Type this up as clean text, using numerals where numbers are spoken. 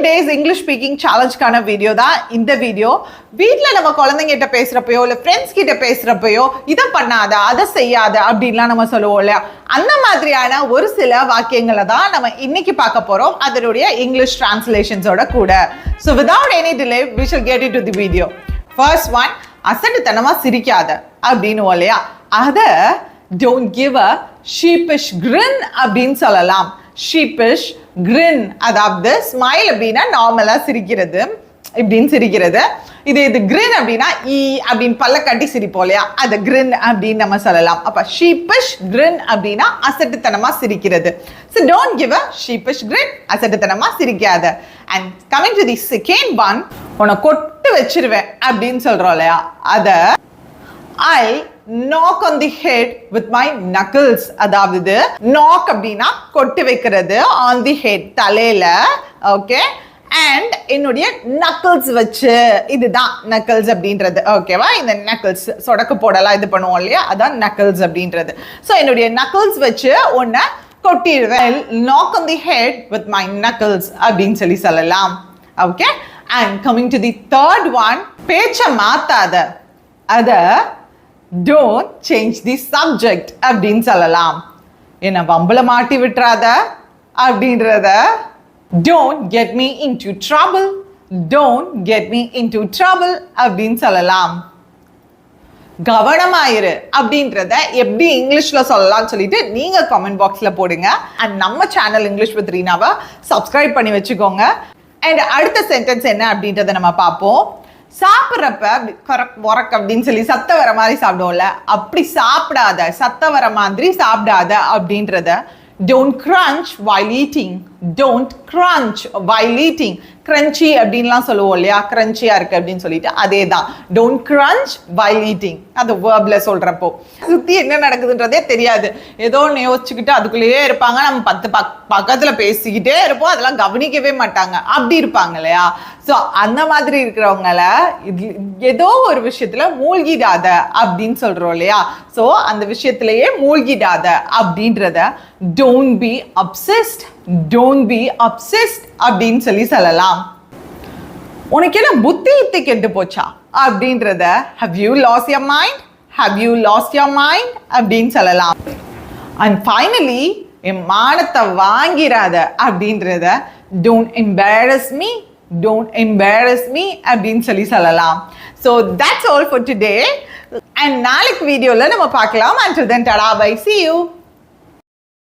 days English speaking challenge கான video தான் இந்த வீடியோ. வீட்ல நம்ம குழந்தைங்கிட்ட பேசுறப்பயோ இல்ல ஃப்ரெண்ட்ஸ் கிட்ட பேசுறப்பயோ இத பண்ணாத அத செய்யாத அப்படின்லாம் நம்ம சொல்லுவோம் இல்லையா, அந்த மாதிரியான ஒரு சில வாக்கியங்களை தான் நம்ம இன்னைக்கு பார்க்க போறோம், அதனுடைய இங்கிலீஷ் டிரான்ஸ்லேஷன்ஸோட கூட. So without any delay we shall get into the video. First one, அசட்டுத்தனமா சிரிக்காத அப்படின்னு இல்லையா, அத don't give a sheepish grin அப்படின்னு சொல்லலாம். sheepish grin, அதாவது ஸ்மைல் அப்படின்னா நார்மலா சிரிக்கிறது, இப்படின்னு சிரிக்கிறது. இது grin அப்படின்னா அப்படின்னு பல்ல கட்டி சிரிப்போம் இல்லையா, அது grin அப்படின்னு நம்ம சொல்லலாம். அப்ப sheepish grin அப்படின்னா அசட்டுத்தனமா சிரிக்கிறது. So don't give a sheepish grin, அசட்டுத்தனமா சிரிக்காத. And coming to the second one, உன்னை கொட்டு வச்சிருவேன் அப்படின்னு சொல்றோம் இல்லையா, அத I'll knock on the head with my knuckles. அதாவது knock அப்படின்னா கொட்டு வைக்கிறது, on the head தலையில, ஓகே, and என்னுடைய knuckles வச்சு, இதுதான் knuckles அப்படின்றது, ஓகேவா. இந்த knuckles சொடக்கு போடலாம் இது பண்ணுவோம் இல்லையா, அதான் knuckles அப்படின்றது. ஸோ என்னுடைய knuckles வச்சு உன்னை கொட்டிடுவேன், knock on the head with my knuckles அப்படின்னு சொல்லலாம், okay. And coming to the third one, பேச்ச மாத்தாத, அத don't change the subject அப்படின்னு சொல்லலாம். என்ன வம்புல மாட்டி விட்டுறாத அப்படின்றத don't get me into trouble, don't get me into trouble அப்படின்னு சொல்லலாம். கவனமாயிரு அப்படின்றத எப்படி இங்கிலீஷ்ல சொல்லலாம்னு சொல்லிட்டு நீங்க கமெண்ட் பாக்ஸ்ல போடுங்க. அண்ட் நம்ம சேனல் இங்கிலீஷ் வித் ரீனாவை சப்ஸ்கிரைப் பண்ணி வச்சுக்கோங்க. அண்ட் அடுத்த சென்டென்ஸ் என்ன அப்படின்றத நம்ம பார்ப்போம். சாப்பிட்றப்ப உரக் அப்படின்னு சொல்லி சத்த வர மாதிரி சாப்பிடுவோம்ல, அப்படி சாப்பிடாத, சத்த வர மாதிரி சாப்பிடாத அப்படின்றத don't crunch while eating, don't crunch while eating. Crunchy அப்படின்லாம் சொல்லுவோம் இல்லையா, கிரன்ச்சியா இருக்கு அப்படின்னு சொல்லிட்டு, அதே தான் don't crunch while eating. அது வேர்ப்ல சொல்றப்போ சுத்தி என்ன நடக்குதுன்றதே தெரியாது, ஏதோ ஒன்று யோசிச்சுக்கிட்டு அதுக்குள்ளேயே இருப்பாங்க, நம்ம பக்கத்துல பேசிக்கிட்டே இருப்போம், அதெல்லாம் கவனிக்கவே மாட்டாங்க, அப்படி இருப்பாங்க இல்லையா. ஸோ அந்த மாதிரி இருக்கிறவங்கள ஏதோ ஒரு விஷயத்துல மூழ்கிடாத அப்படின்னு சொல்றோம் இல்லையா. ஸோ அந்த விஷயத்திலேயே மூழ்கிடாத அப்படின்றத don't be obsessed, don't be obsessed அப்படின்னு சொல்லலாம். உனக்கு என்ன புத்தி கெட்டு போச்சா அப்படின்றத have you lost your mind, have you lost your mind அப்படின்னு சொல்லலாம். And finally, என் மானத்தை வாங்கிராத அப்படின்றத don't embarrass me, don't embarrass me அப்படின்னு சொல்லலாம். So that's all for today. And நாளைக்கு வீடியோல நம்ம பார்க்கலாம். Until then, tada, bye, see you.